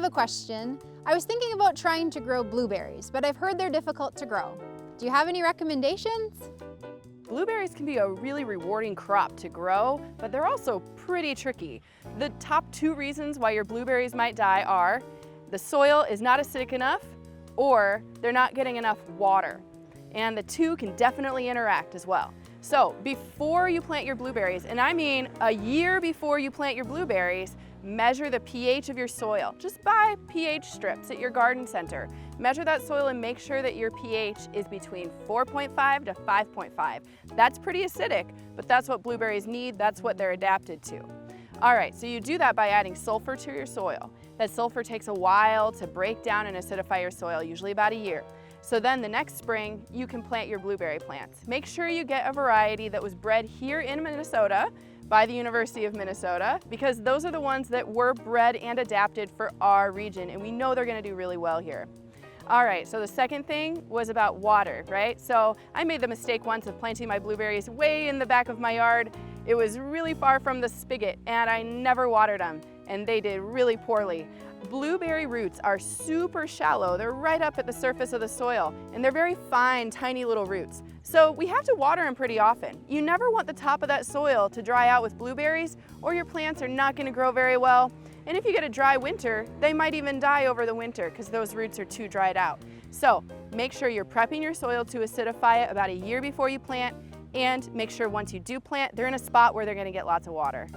have a question. I was thinking about trying to grow blueberries, but I've heard they're difficult to grow. Do you have any recommendations? Blueberries can be a really rewarding crop to grow, but they're also pretty tricky. The top 2 reasons why your blueberries might die are the soil is not acidic enough or they're not getting enough water. And the 2 can definitely interact as well. So before you plant your blueberries, and I mean a year before you plant your blueberries, measure the pH of your soil. Just buy pH strips at your garden center. Measure that soil and make sure that your pH is between 4.5 to 5.5. That's pretty acidic, but that's what blueberries need. That's what they're adapted to. All right, so you do that by adding sulfur to your soil. That sulfur takes a while to break down and acidify your soil, usually about a year. So then the next spring, you can plant your blueberry plants. Make sure you get a variety that was bred here in Minnesota by the University of Minnesota, because those are the ones that were bred and adapted for our region, and we know they're gonna do really well here. All right, so the second thing was about water, right? So I made the mistake once of planting my blueberries way in the back of my yard. It was really far from the spigot, and I never watered them, and they did really poorly. Blueberry roots are super shallow. They're right up at the surface of the soil, and they're very fine, tiny little roots. So we have to water them pretty often. You never want the top of that soil to dry out with blueberries, or your plants are not gonna grow very well. And if you get a dry winter, they might even die over the winter because those roots are too dried out. So make sure you're prepping your soil to acidify it about a year before you plant, and make sure once you do plant, they're in a spot where they're gonna get lots of water.